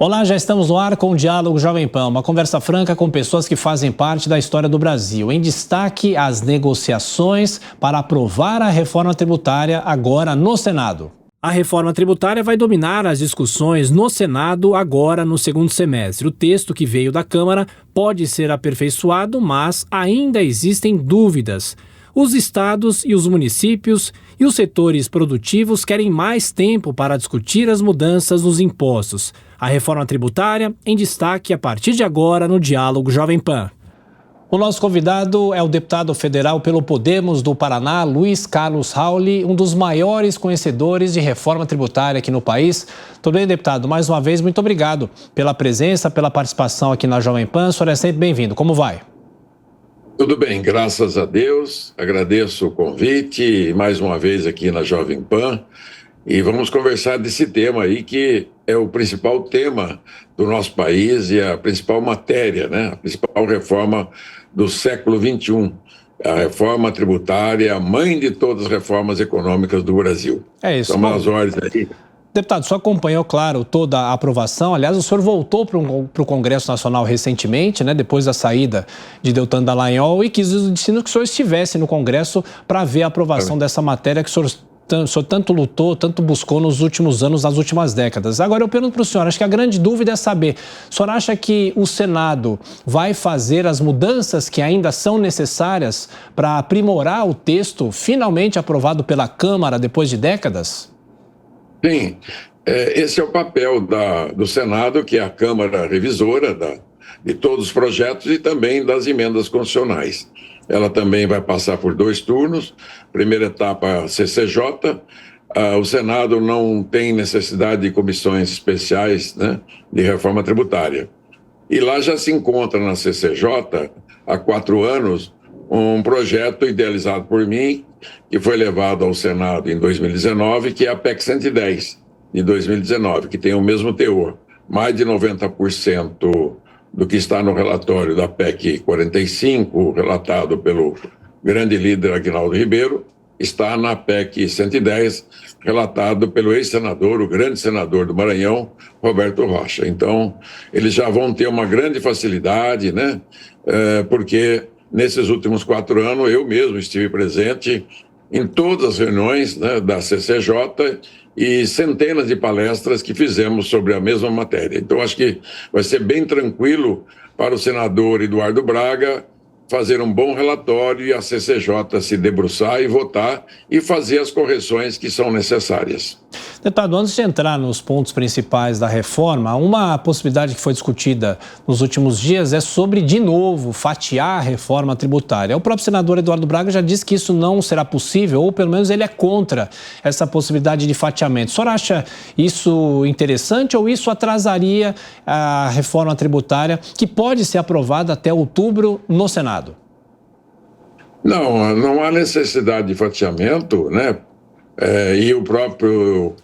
Olá, já estamos no ar com o Diálogo Jovem Pan, uma conversa franca com pessoas que fazem parte da história do Brasil. Em destaque, as negociações para aprovar a reforma tributária agora no Senado. A reforma tributária vai dominar as discussões no Senado agora no segundo semestre. O texto que veio da Câmara pode ser aperfeiçoado, mas ainda existem dúvidas. Os estados e os municípios e os setores produtivos querem mais tempo para discutir as mudanças nos impostos. A reforma tributária em destaque a partir de agora no Diálogo Jovem Pan. O nosso convidado é o deputado federal pelo Podemos do Paraná, Luiz Carlos Rauli, um dos maiores conhecedores de reforma tributária aqui no país. Tudo bem, deputado? Mais uma vez, muito obrigado pela presença, pela participação aqui na Jovem Pan. O senhor é sempre bem-vindo. Como vai? Tudo bem, graças a Deus. Agradeço o convite mais uma vez aqui na Jovem Pan. E vamos conversar desse tema aí que é o principal tema do nosso país e a principal matéria, né? A principal reforma do século XXI. A reforma tributária, a mãe de todas as reformas econômicas do Brasil. É isso. Estamos nas ordens aí. Deputado, o senhor acompanhou, claro, toda a aprovação. Aliás, o senhor voltou para o Congresso Nacional recentemente, né, depois da saída de Deltan Dallagnol, e quis que o senhor estivesse no Congresso para ver a aprovação dessa matéria que o senhor tanto lutou, tanto buscou nos últimos anos, nas últimas décadas. Agora, eu pergunto para o senhor, acho que a grande dúvida é saber, o senhor acha que o Senado vai fazer as mudanças que ainda são necessárias para aprimorar o texto finalmente aprovado pela Câmara depois de décadas? Sim, esse é o papel do Senado, que é a Câmara Revisora de todos os projetos e também das emendas constitucionais. Ela também vai passar por 2 turnos. Primeira etapa, CCJ. O Senado não tem necessidade de comissões especiais, né, de reforma tributária. E lá já se encontra na CCJ, há 4 anos, um projeto idealizado por mim, que foi levado ao Senado em 2019, que é a PEC 110, de 2019, que tem o mesmo teor. Mais de 90% do que está no relatório da PEC 45, relatado pelo grande líder Aguinaldo Ribeiro, está na PEC 110, relatado pelo ex-senador, o grande senador do Maranhão, Roberto Rocha. Então, eles já vão ter uma grande facilidade, né? Porque nesses últimos 4 anos, eu mesmo estive presente em todas as reuniões, né, da CCJ e centenas de palestras que fizemos sobre a mesma matéria. Então, acho que vai ser bem tranquilo para o senador Eduardo Braga fazer um bom relatório e a CCJ se debruçar e votar e fazer as correções que são necessárias. Deputado, antes de entrar nos pontos principais da reforma, uma possibilidade que foi discutida nos últimos dias é sobre, de novo, fatiar a reforma tributária. O próprio senador Eduardo Braga já disse que isso não será possível, ou pelo menos ele é contra essa possibilidade de fatiamento. O senhor acha isso interessante ou isso atrasaria a reforma tributária que pode ser aprovada até outubro no Senado? Não há necessidade de fatiamento, né? E o próprio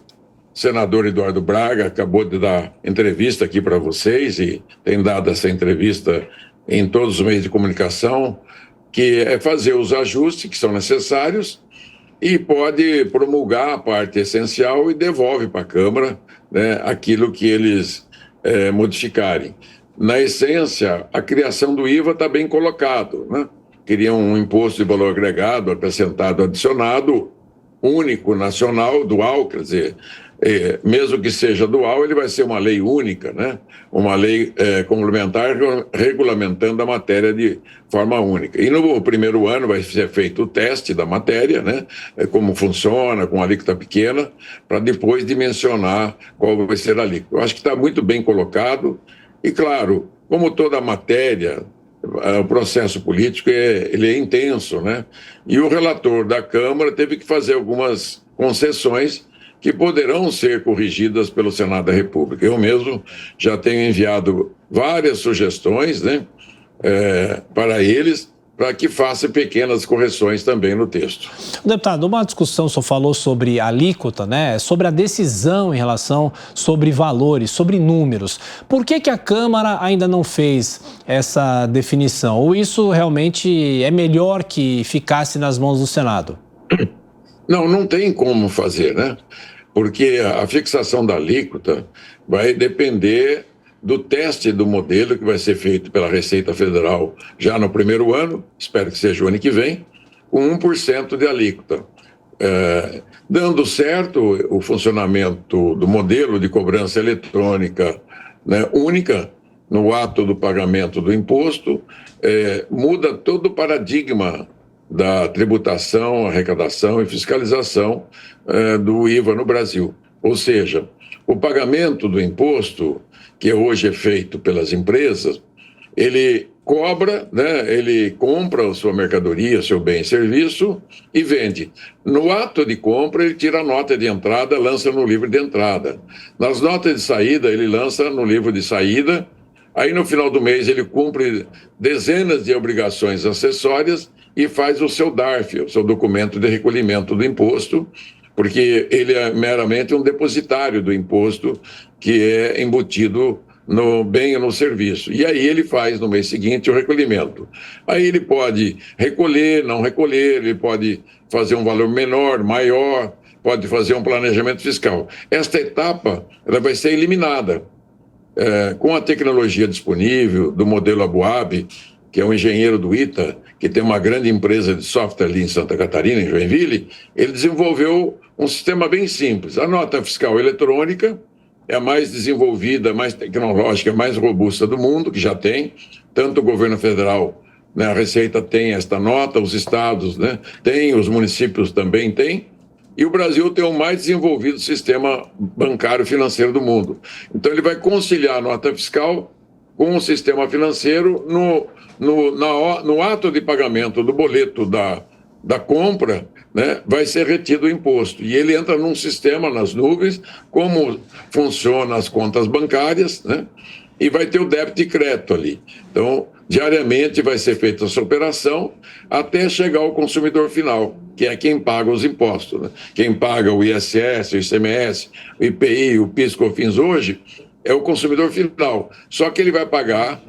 senador Eduardo Braga acabou de dar entrevista aqui para vocês e tem dado essa entrevista em todos os meios de comunicação, que é fazer os ajustes que são necessários e pode promulgar a parte essencial e devolve para a Câmara, né, aquilo que eles modificarem. Na essência, a criação do IVA está bem colocado, né? Queriam um imposto de valor agregado, acrescentado, adicionado, único, nacional, dual, quer dizer, mesmo que seja dual, ele vai ser uma lei única, né? Uma lei complementar regulamentando a matéria de forma única. E no primeiro ano vai ser feito o teste da matéria, né? Como funciona, com alíquota pequena, para depois dimensionar qual vai ser a alíquota. Eu acho que está muito bem colocado e, claro, como toda matéria, o processo político ele é intenso, né? E o relator da Câmara teve que fazer algumas concessões que poderão ser corrigidas pelo Senado da República. Eu mesmo já tenho enviado várias sugestões, né, para eles, para que faça pequenas correções também no texto. Deputado, uma discussão, o senhor falou sobre alíquota, né? Sobre a decisão em relação sobre valores, sobre números. Por que a Câmara ainda não fez essa definição? Ou isso realmente é melhor que ficasse nas mãos do Senado? Não tem como fazer, né? porque a fixação da alíquota vai depender do teste do modelo que vai ser feito pela Receita Federal já no primeiro ano, espero que seja o ano que vem, com 1% de alíquota. Dando certo o funcionamento do modelo de cobrança eletrônica, né, única no ato do pagamento do imposto, muda todo o paradigma da tributação, arrecadação e fiscalização do IVA no Brasil. Ou seja, o pagamento do imposto, que hoje é feito pelas empresas, ele cobra, né, ele compra a sua mercadoria, seu bem e serviço e vende. No ato de compra, ele tira a nota de entrada, lança no livro de entrada. Nas notas de saída, ele lança no livro de saída. Aí, no final do mês, ele cumpre dezenas de obrigações acessórias e faz o seu DARF, o seu documento de recolhimento do imposto, porque ele é meramente um depositário do imposto que é embutido no bem ou no serviço. E aí ele faz, no mês seguinte, o recolhimento. Aí ele pode recolher, não recolher, ele pode fazer um valor menor, maior, pode fazer um planejamento fiscal. Esta etapa ela vai ser eliminada. Com a tecnologia disponível do modelo Abuab, que é um engenheiro do ITA, que tem uma grande empresa de software ali em Santa Catarina, em Joinville, ele desenvolveu um sistema bem simples. A nota fiscal eletrônica é a mais desenvolvida, mais tecnológica, mais robusta do mundo, que já tem. Tanto o governo federal, né, a Receita tem esta nota, os estados, né, tem, os municípios também têm. E o Brasil tem o mais desenvolvido sistema bancário financeiro do mundo. Então, ele vai conciliar a nota fiscal com o sistema financeiro no ato de pagamento do boleto da compra, né, vai ser retido o imposto. E ele entra num sistema nas nuvens, como funcionam as contas bancárias, né, e vai ter o débito e crédito ali. Então, diariamente vai ser feita essa operação até chegar ao consumidor final, que é quem paga os impostos, né? Quem paga o ISS, o ICMS, o IPI, o PIS, COFINS hoje, é o consumidor final. Só que ele vai pagar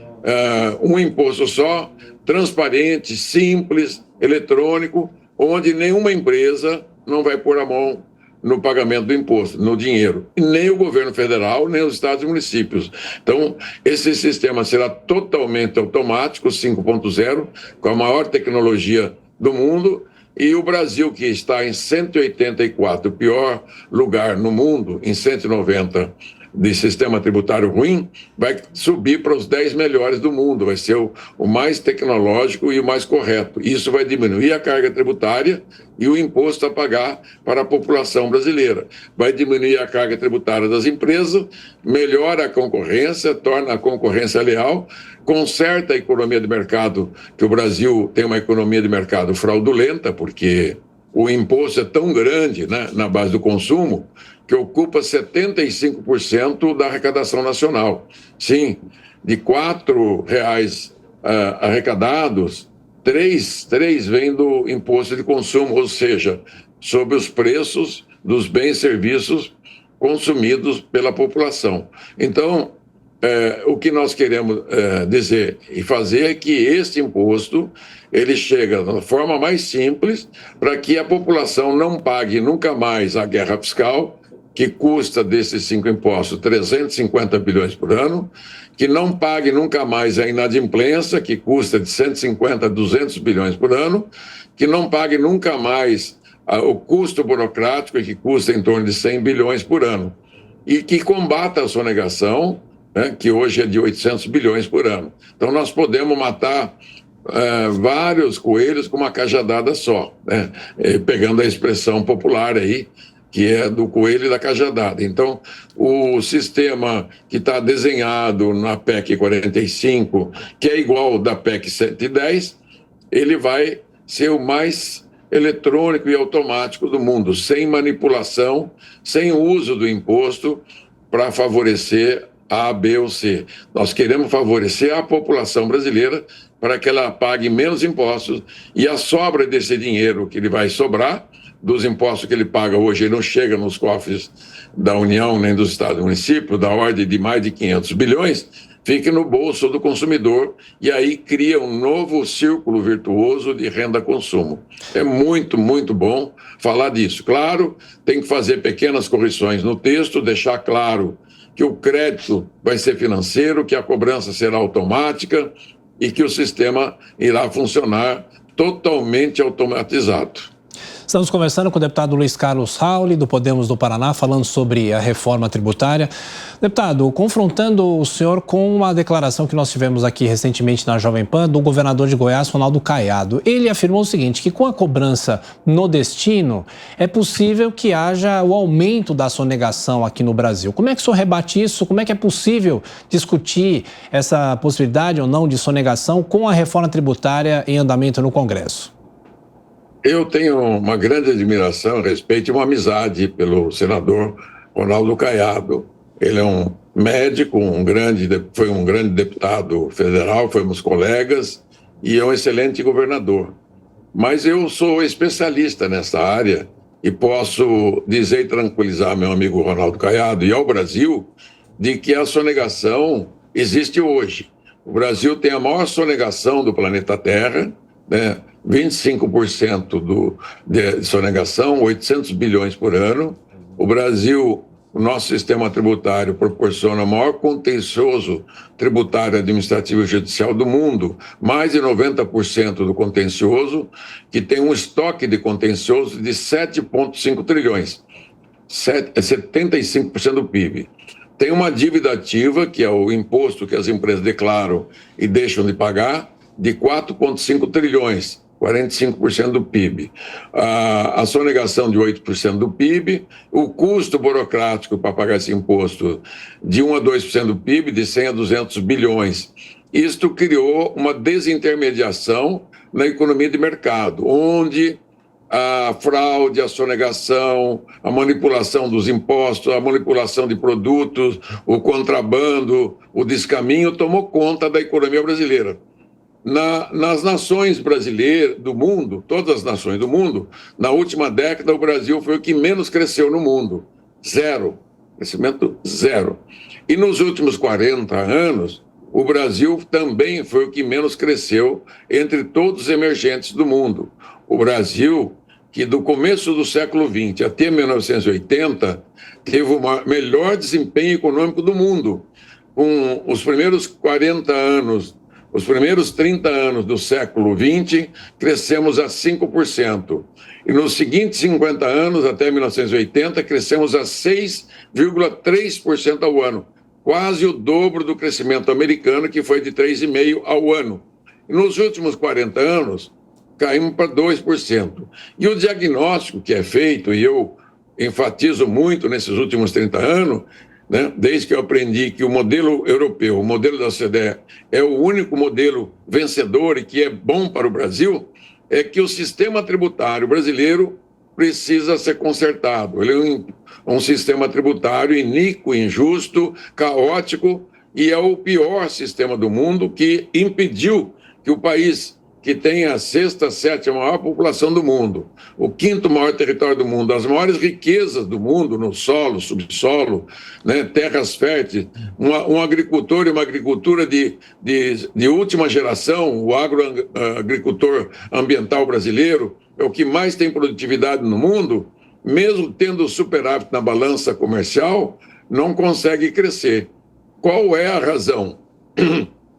um imposto só, transparente, simples, eletrônico, onde nenhuma empresa não vai pôr a mão no pagamento do imposto, no dinheiro. E nem o governo federal, nem os estados e municípios. Então, esse sistema será totalmente automático, 5.0, com a maior tecnologia do mundo. E o Brasil, que está em 184, o pior lugar no mundo, em 190 de sistema tributário ruim, vai subir para os 10 melhores do mundo, vai ser o mais tecnológico e o mais correto. Isso vai diminuir a carga tributária e o imposto a pagar para a população brasileira. Vai diminuir a carga tributária das empresas, melhora a concorrência, torna a concorrência leal, conserta a economia de mercado, que o Brasil tem uma economia de mercado fraudulenta, porque o imposto é tão grande, né, na base do consumo, que ocupa 75% da arrecadação nacional. Sim, de R$4 arrecadados, 3 vêm do imposto de consumo, ou seja, sobre os preços dos bens e serviços consumidos pela população. Então, o que nós queremos dizer e fazer é que este imposto ele chega da forma mais simples para que a população não pague nunca mais a guerra fiscal, que custa desses 5 impostos 350 bilhões por ano, que não pague nunca mais a inadimplência, que custa de 150 a 200 bilhões por ano, que não pague nunca mais o custo burocrático, que custa em torno de 100 bilhões por ano, e que combata a sonegação, né, que hoje é de 800 bilhões por ano. Então, nós podemos matar vários coelhos com uma cajadada só, né, pegando a expressão popular aí, que é do coelho e da cajadada. Então, o sistema que está desenhado na PEC 45, que é igual ao da PEC 110, ele vai ser o mais eletrônico e automático do mundo, sem manipulação, sem uso do imposto para favorecer A, B ou C. Nós queremos favorecer a população brasileira para que ela pague menos impostos e a sobra desse dinheiro que ele vai sobrar dos impostos que ele paga hoje, ele não chega nos cofres da União nem dos estados e municípios, da ordem de mais de 500 bilhões, fique no bolso do consumidor e aí cria um novo círculo virtuoso de renda-consumo. É muito, muito bom falar disso. Claro, tem que fazer pequenas correções no texto, deixar claro que o crédito vai ser financeiro, que a cobrança será automática e que o sistema irá funcionar totalmente automatizado. Estamos conversando com o deputado Luiz Carlos Rauli, do Podemos do Paraná, falando sobre a reforma tributária. Deputado, confrontando o senhor com uma declaração que nós tivemos aqui recentemente na Jovem Pan do governador de Goiás, Ronaldo Caiado. Ele afirmou o seguinte, que com a cobrança no destino, é possível que haja o aumento da sonegação aqui no Brasil. Como é que o senhor rebate isso? Como é que é possível discutir essa possibilidade ou não de sonegação com a reforma tributária em andamento no Congresso? Eu tenho uma grande admiração, respeito e uma amizade pelo senador Ronaldo Caiado. Ele é um médico, foi um grande deputado federal, fomos colegas, e é um excelente governador. Mas eu sou especialista nessa área e posso dizer e tranquilizar meu amigo Ronaldo Caiado e ao Brasil de que a sonegação existe hoje. O Brasil tem a maior sonegação do planeta Terra, né? 25% de sonegação, 800 bilhões por ano. O Brasil, o nosso sistema tributário proporciona o maior contencioso tributário administrativo e judicial do mundo, mais de 90% do contencioso, que tem um estoque de contencioso de 7,5 trilhões, 75% do PIB. Tem uma dívida ativa, que é o imposto que as empresas declaram e deixam de pagar, de 4,5 trilhões, 45% do PIB. A sonegação de 8% do PIB, o custo burocrático para pagar esse imposto de 1 a 2% do PIB, de 100 a 200 bilhões. Isto criou uma desintermediação na economia de mercado, onde a fraude, a sonegação, a manipulação dos impostos, a manipulação de produtos, o contrabando, o descaminho tomou conta da economia brasileira. Nas nações brasileiras do mundo, todas as nações do mundo, na última década o Brasil foi o que menos cresceu no mundo. Zero. Crescimento zero. E nos últimos 40 anos, o Brasil também foi o que menos cresceu entre todos os emergentes do mundo. O Brasil, que do começo do século XX até 1980, teve o melhor desempenho econômico do mundo. Com os primeiros 40 anos, os primeiros 30 anos do século XX, crescemos a 5%. E nos seguintes 50 anos, até 1980, crescemos a 6,3% ao ano. Quase o dobro do crescimento americano, que foi de 3,5% ao ano. E nos últimos 40 anos, caímos para 2%. E o diagnóstico que é feito, e eu enfatizo muito nesses últimos 30 anos, né? Desde que eu aprendi que o modelo europeu, o modelo da OCDE, é o único modelo vencedor e que é bom para o Brasil, é que o sistema tributário brasileiro precisa ser consertado. Ele é um sistema tributário iníquo, injusto, caótico, e é o pior sistema do mundo, que impediu que o país que tem a 6ª, 7ª maior população do mundo, o 5º maior território do mundo, as maiores riquezas do mundo no solo, subsolo, né, terras férteis, um agricultor e uma agricultura de última geração, o agroagricultor ambiental brasileiro, é o que mais tem produtividade no mundo, mesmo tendo superávit na balança comercial, não consegue crescer. Qual é a razão?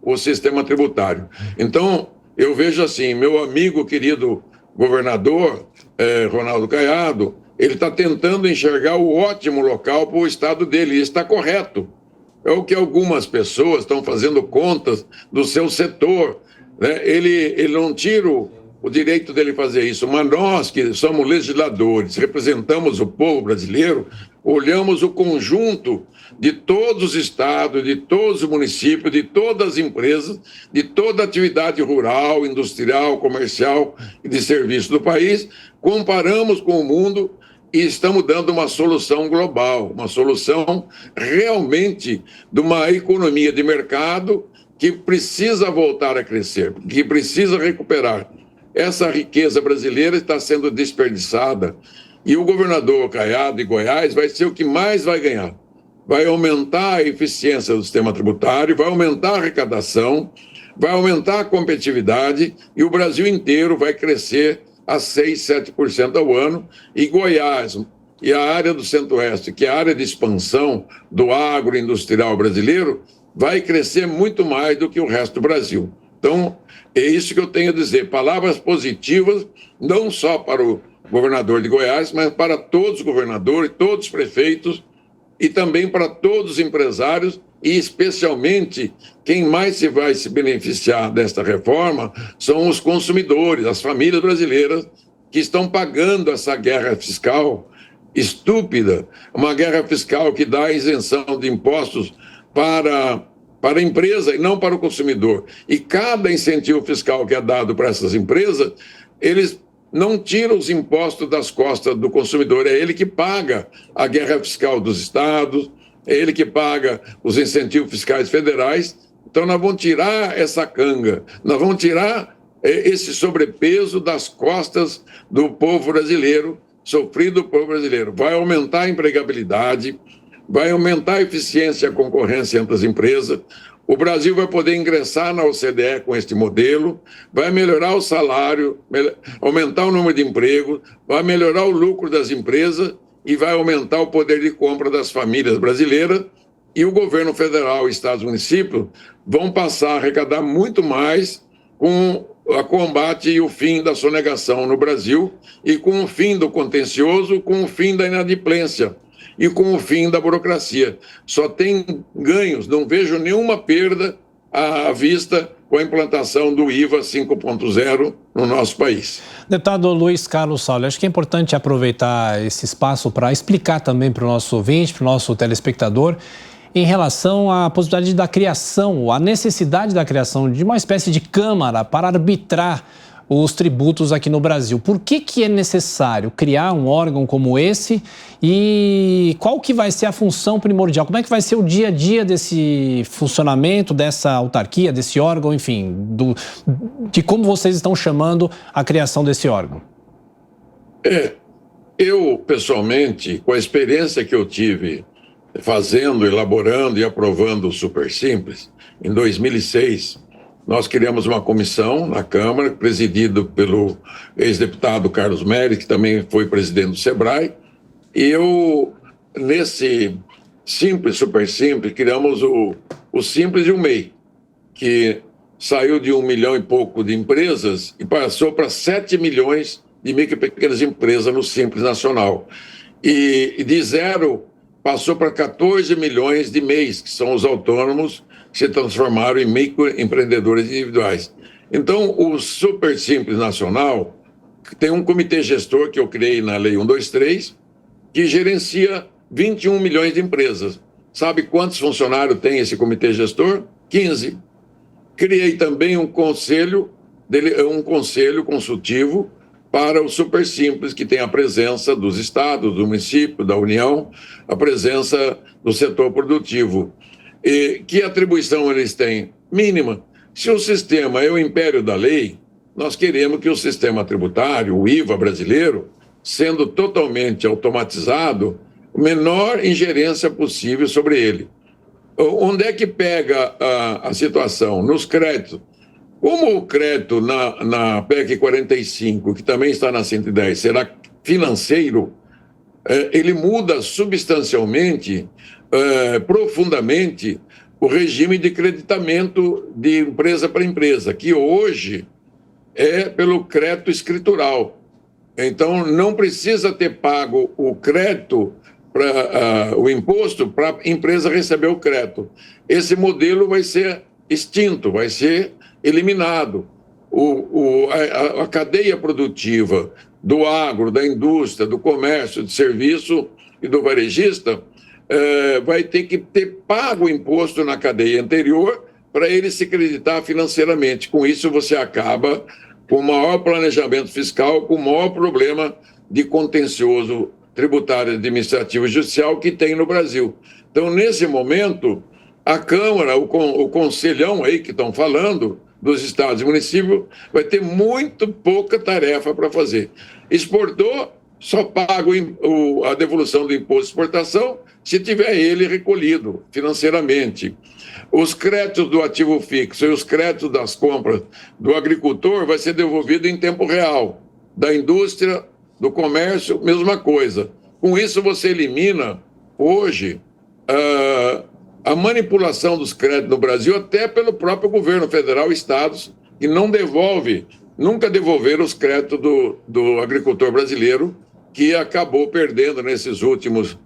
O sistema tributário. Então, eu vejo assim, meu amigo querido governador Ronaldo Caiado, ele está tentando enxergar o ótimo local para o estado dele, e está correto. É o que algumas pessoas estão fazendo contas do seu setor, né? Ele não tira o direito dele fazer isso, mas nós que somos legisladores, representamos o povo brasileiro, olhamos o conjunto de todos os estados, de todos os municípios, de todas as empresas, de toda a atividade rural, industrial, comercial e de serviço do país, comparamos com o mundo e estamos dando uma solução global, uma solução realmente de uma economia de mercado que precisa voltar a crescer, que precisa recuperar. essa riqueza brasileira está sendo desperdiçada. E o governador Caiado de Goiás vai ser o que mais vai ganhar. Vai aumentar a eficiência do sistema tributário, vai aumentar a arrecadação, vai aumentar a competitividade e o Brasil inteiro vai crescer a 6, 7% ao ano. E Goiás e a área do Centro-Oeste, que é a área de expansão do agroindustrial brasileiro, vai crescer muito mais do que o resto do Brasil. Então, é isso que eu tenho a dizer. Palavras positivas, não só para o governador de Goiás, mas para todos os governadores, todos os prefeitos e também para todos os empresários e, especialmente, quem mais vai se beneficiar desta reforma são os consumidores, as famílias brasileiras que estão pagando essa guerra fiscal estúpida, uma guerra fiscal que dá isenção de impostos para a empresa e não para o consumidor. E cada incentivo fiscal que é dado para essas empresas, eles não tiram os impostos das costas do consumidor, é ele que paga a guerra fiscal dos estados, é ele que paga os incentivos fiscais federais. Então nós vamos tirar essa canga, nós vamos tirar esse sobrepeso das costas do povo brasileiro, sofrido povo brasileiro. Vai aumentar a empregabilidade, vai aumentar a eficiência e a concorrência entre as empresas. O Brasil vai poder ingressar na OCDE com este modelo, vai melhorar o salário, aumentar o número de empregos, vai melhorar o lucro das empresas e vai aumentar o poder de compra das famílias brasileiras. E o governo federal, estados e municípios vão passar a arrecadar muito mais com o combate e o fim da sonegação no Brasil e com o fim do contencioso, com o fim da inadimplência e com o fim da burocracia. Só tem ganhos, não vejo nenhuma perda à vista com a implantação do IVA 5.0 no nosso país. Deputado Luiz Carlos Sauli, acho que é importante aproveitar esse espaço para explicar também para o nosso ouvinte, para o nosso telespectador, em relação à possibilidade da criação, a necessidade da criação de uma espécie de câmara para arbitrar os tributos aqui no Brasil. Por que é necessário criar um órgão como esse e qual que vai ser a função primordial? Como é que vai ser o dia a dia desse funcionamento, dessa autarquia, desse órgão, enfim, de como vocês estão chamando a criação desse órgão? Eu, pessoalmente, com a experiência que eu tive fazendo, elaborando e aprovando o Super Simples, em 2006, nós criamos uma comissão na Câmara, presidido pelo ex-deputado Carlos Méry, que também foi presidente do SEBRAE, e eu, nesse Super Simples, criamos o Simples e o MEI, que saiu de 1 milhão e pouco de empresas e passou para 7 milhões de micro e pequenas empresas no Simples Nacional. E de zero passou para 14 milhões de MEIs, que são os autônomos que se transformaram em microempreendedores individuais. Então, o Super Simples Nacional tem um comitê gestor que eu criei na Lei 123, que gerencia 21 milhões de empresas. Sabe quantos funcionários tem esse comitê gestor? 15. Criei também um conselho consultivo para o Super Simples, que tem a presença dos estados, do município, da União, a presença do setor produtivo. E que atribuição eles têm? Mínima. Se o sistema é o império da lei, nós queremos que o sistema tributário, o IVA brasileiro, sendo totalmente automatizado, menor ingerência possível sobre ele. Onde é que pega a situação? Nos créditos. Como o crédito na PEC 45, que também está na 110, será financeiro, ele muda substancialmente, profundamente, o regime de creditamento de empresa para empresa, que hoje é pelo crédito escritural. Então, não precisa ter pago o crédito, o imposto, para a empresa receber o crédito. Esse modelo vai ser extinto, vai ser eliminado. A cadeia produtiva do agro, da indústria, do comércio, do serviço e do varejista vai ter que ter pago o imposto na cadeia anterior para ele se creditar financeiramente. Com isso, você acaba com o maior planejamento fiscal, com o maior problema de contencioso tributário, administrativo e judicial que tem no Brasil. Então, nesse momento, a Câmara, o conselhão aí que estão falando, dos estados e municípios, vai ter muito pouca tarefa para fazer. Exportou, só paga a devolução do imposto de exportação se tiver ele recolhido financeiramente. Os créditos do ativo fixo e os créditos das compras do agricultor vai ser devolvido em tempo real. Da indústria, do comércio, mesma coisa. Com isso, você elimina, hoje, a manipulação dos créditos no Brasil, até pelo próprio governo federal e estados, que não nunca devolveram os créditos do agricultor brasileiro, que acabou perdendo nesses últimos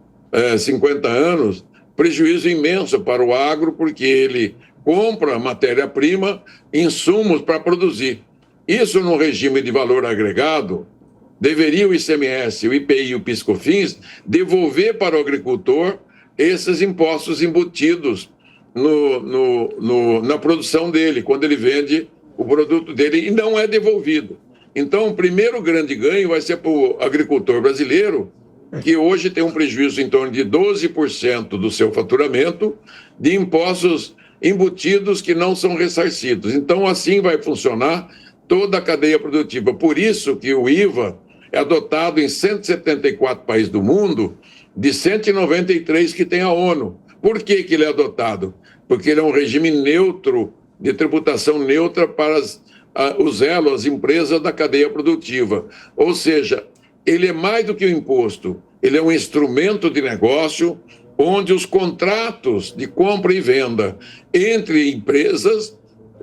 50 anos prejuízo imenso para o agro, porque ele compra matéria-prima, insumos para produzir. Isso no regime de valor agregado, deveria o ICMS, o IPI e o PIS/COFINS devolver para o agricultor esses impostos embutidos na produção dele, quando ele vende o produto dele, e não é devolvido. Então, o primeiro grande ganho vai ser para o agricultor brasileiro, que hoje tem um prejuízo em torno de 12% do seu faturamento de impostos embutidos que não são ressarcidos. Então, assim vai funcionar toda a cadeia produtiva. Por isso que o IVA é adotado em 174 países do mundo, de 193 que tem a ONU. Por que ele é adotado? Porque ele é um regime neutro, de tributação neutra para os elos, as empresas da cadeia produtiva. Ou seja, ele é mais do que um imposto, ele é um instrumento de negócio onde os contratos de compra e venda entre empresas,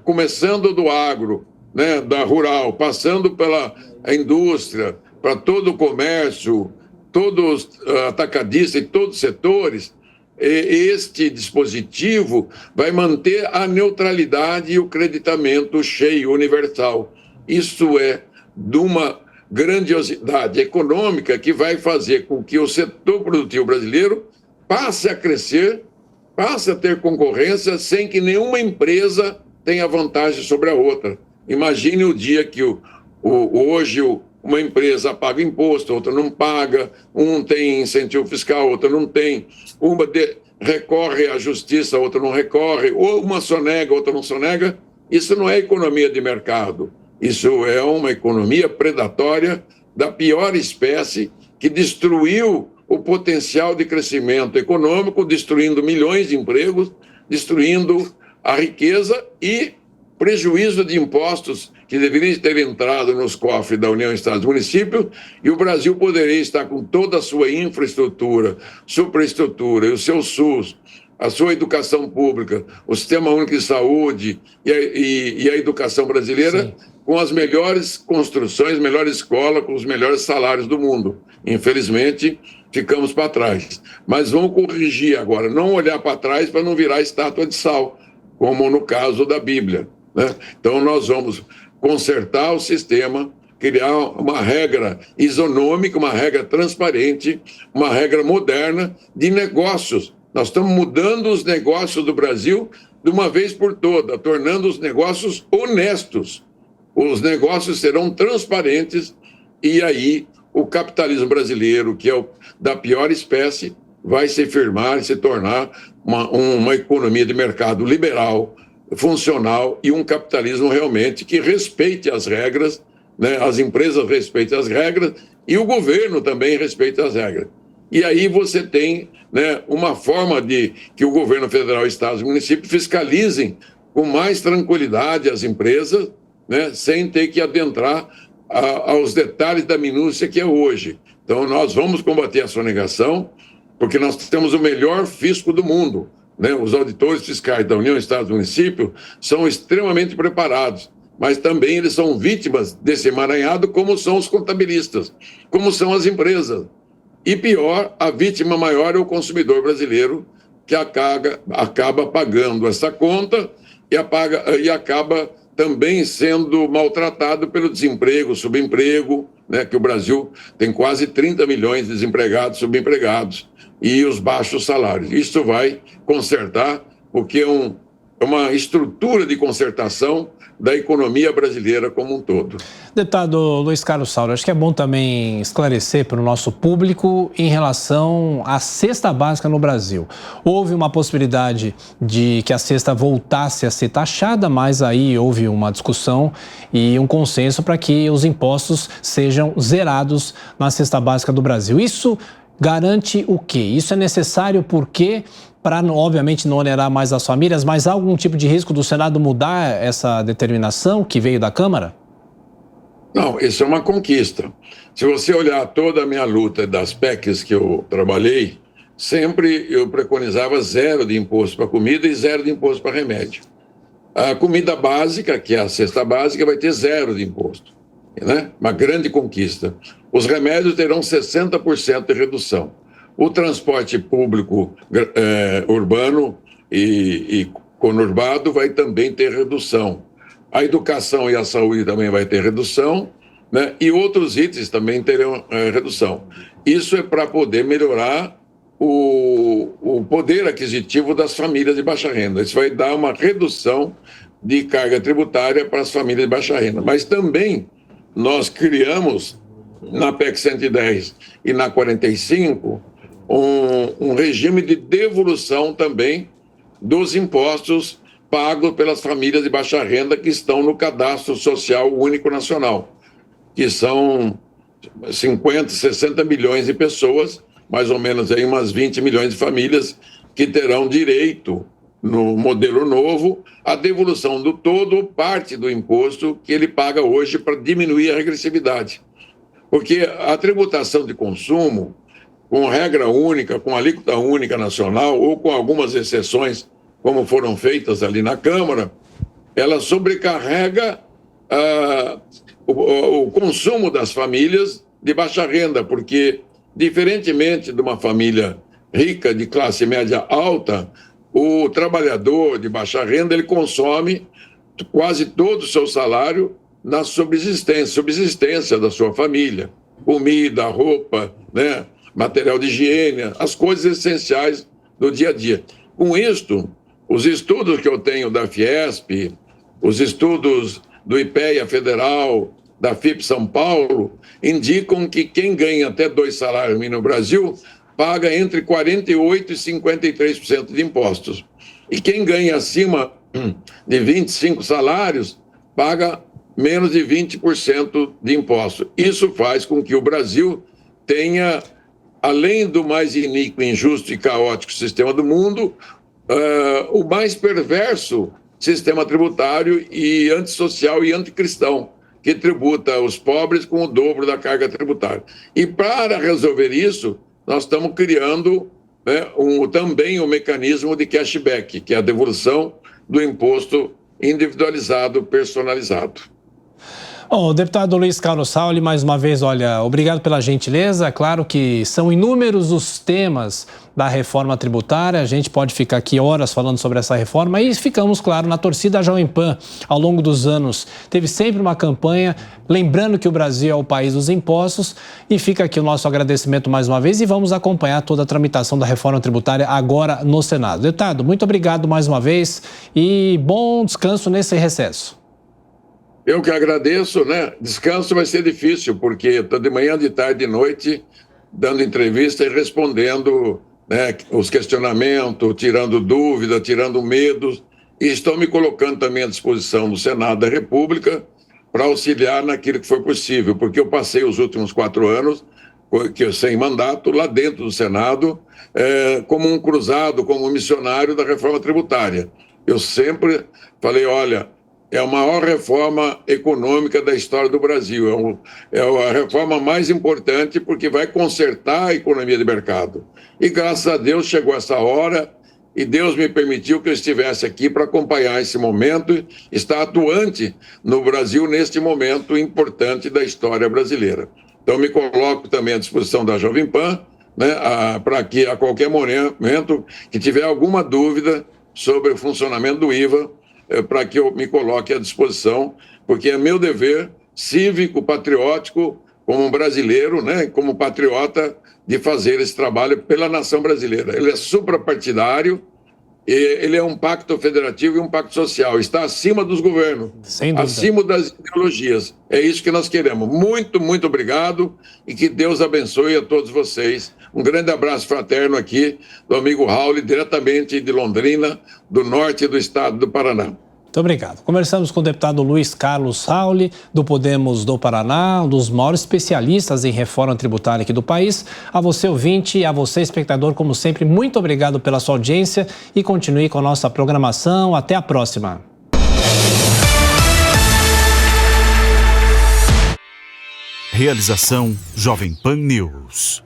começando do agro, né, da rural, passando pela indústria, para todo o comércio, todos atacadistas e todos os setores, este dispositivo vai manter a neutralidade e o creditamento cheio, universal. Isso é de uma grandiosidade econômica que vai fazer com que o setor produtivo brasileiro passe a crescer, passe a ter concorrência sem que nenhuma empresa tenha vantagem sobre a outra. Imagine o dia que hoje uma empresa paga imposto, outra não paga, um tem incentivo fiscal, outra não tem, uma recorre à justiça, outra não recorre, ou uma sonega, outra não sonega. Isso não é economia de mercado, isso é uma economia predatória da pior espécie, que destruiu o potencial de crescimento econômico, destruindo milhões de empregos, destruindo a riqueza e prejuízo de impostos que deveriam ter entrado nos cofres da União, Estados e Municípios, e o Brasil poderia estar com toda a sua infraestrutura, superestrutura, e o seu SUS, a sua educação pública, o Sistema Único de Saúde e a educação brasileira, sim, com as melhores construções, melhores escolas, com os melhores salários do mundo. Infelizmente, ficamos para trás. Mas vamos corrigir agora, não olhar para trás para não virar estátua de sal, como no caso da Bíblia, né? Então, nós vamos consertar o sistema, criar uma regra isonômica, uma regra transparente, uma regra moderna de negócios. Nós estamos mudando os negócios do Brasil de uma vez por toda, tornando os negócios honestos. Os negócios serão transparentes e aí o capitalismo brasileiro, que é da pior espécie, vai se firmar e se tornar uma economia de mercado liberal, funcional e um capitalismo realmente que respeite as regras, né? As empresas respeitem as regras e o governo também respeite as regras. E aí você tem, né, uma forma de que o governo federal, estados e municípios fiscalizem com mais tranquilidade as empresas, né, sem ter que adentrar aos detalhes da minúcia que é hoje. Então, nós vamos combater a sonegação, porque nós temos o melhor fisco do mundo, né? Os auditores fiscais da União, Estados e Municípios são extremamente preparados, mas também eles são vítimas desse emaranhado, como são os contabilistas, como são as empresas. E pior, a vítima maior é o consumidor brasileiro, que acaba pagando essa conta e acaba também sendo maltratado pelo desemprego, subemprego, né, que o Brasil tem quase 30 milhões de desempregados, subempregados, e os baixos salários. Isso vai consertar, porque uma estrutura de concertação da economia brasileira como um todo. Deputado Luiz Carlos Sauro, acho que é bom também esclarecer para o nosso público em relação à cesta básica no Brasil. Houve uma possibilidade de que a cesta voltasse a ser taxada, mas aí houve uma discussão e um consenso para que os impostos sejam zerados na cesta básica do Brasil. Isso garante o quê? Isso é necessário porque, para, obviamente, não onerar mais as famílias, mas há algum tipo de risco do Senado mudar essa determinação que veio da Câmara? Não, isso é uma conquista. Se você olhar toda a minha luta das PECs que eu trabalhei, sempre eu preconizava 0 de imposto para comida e 0 de imposto para remédio. A comida básica, que é a cesta básica, vai ter 0 de imposto, né? Uma grande conquista. Os remédios terão 60% de redução. O transporte público urbano e conurbado vai também ter redução. A educação e a saúde também vai ter redução, né? E outros itens também terão redução. Isso é para poder melhorar o poder aquisitivo das famílias de baixa renda. Isso vai dar uma redução de carga tributária para as famílias de baixa renda. Mas também nós criamos, na PEC 110 e na 45, um regime de devolução também dos impostos pagos pelas famílias de baixa renda que estão no Cadastro Social Único Nacional, que são 50, 60 milhões de pessoas, mais ou menos aí umas 20 milhões de famílias que terão direito, no modelo novo, a devolução do todo ou parte do imposto que ele paga hoje para diminuir a regressividade. Porque a tributação de consumo, com regra única, com alíquota única nacional, ou com algumas exceções, como foram feitas ali na Câmara, ela sobrecarrega o consumo das famílias de baixa renda, porque, diferentemente de uma família rica, de classe média alta, o trabalhador de baixa renda, ele consome quase todo o seu salário na subsistência da sua família. Comida, roupa, né, material de higiene, as coisas essenciais do dia a dia. Com isto, os estudos que eu tenho da Fiesp, os estudos do IPEA Federal, da FIP São Paulo, indicam que quem ganha até 2 salários mínimos no Brasil paga entre 48% e 53% de impostos. E quem ganha acima de 25 salários paga menos de 20% de impostos. Isso faz com que o Brasil tenha, além do mais iníquo, injusto e caótico sistema do mundo, o mais perverso sistema tributário e antissocial e anticristão, que tributa os pobres com o dobro da carga tributária. E para resolver isso, nós estamos criando, né, também um mecanismo de cashback, que é a devolução do imposto individualizado, personalizado. Bom, deputado Luiz Carlos Sauro, mais uma vez, olha, obrigado pela gentileza. Claro que são inúmeros os temas da reforma tributária, a gente pode ficar aqui horas falando sobre essa reforma e ficamos, claro, na torcida. A Jovem Pan, ao longo dos anos, teve sempre uma campanha, lembrando que o Brasil é o país dos impostos, e fica aqui o nosso agradecimento mais uma vez e vamos acompanhar toda a tramitação da reforma tributária agora no Senado. Deputado, muito obrigado mais uma vez e bom descanso nesse recesso. Eu que agradeço, né? Descanso vai ser difícil, porque estou de manhã, de tarde, de noite, dando entrevista e respondendo, né, os questionamentos, tirando dúvidas, tirando medos, e estou me colocando também à disposição do Senado da República para auxiliar naquilo que for possível, porque eu passei os últimos 4 anos sem mandato lá dentro do Senado, como um cruzado, como um missionário da reforma tributária. Eu sempre falei, olha, é a maior reforma econômica da história do Brasil. É a reforma mais importante porque vai consertar a economia de mercado. E graças a Deus chegou essa hora e Deus me permitiu que eu estivesse aqui para acompanhar esse momento, estar atuante no Brasil neste momento importante da história brasileira. Então me coloco também à disposição da Jovem Pan, né, para que a qualquer momento que tiver alguma dúvida sobre o funcionamento do IVA, para que eu me coloque à disposição, porque é meu dever cívico, patriótico, como brasileiro, né, como patriota, de fazer esse trabalho pela nação brasileira. Ele é suprapartidário ele é um pacto federativo e um pacto social, está acima dos governos, acima das ideologias. É isso que nós queremos. Muito, muito obrigado e que Deus abençoe a todos vocês. Um grande abraço fraterno aqui do amigo Raul, diretamente de Londrina, do norte do estado do Paraná. Muito obrigado. Conversamos com o deputado Luiz Carlos Raul, do Podemos do Paraná, um dos maiores especialistas em reforma tributária aqui do país. A você, ouvinte, e a você, espectador, como sempre, muito obrigado pela sua audiência e continue com a nossa programação. Até a próxima. Realização Jovem Pan News.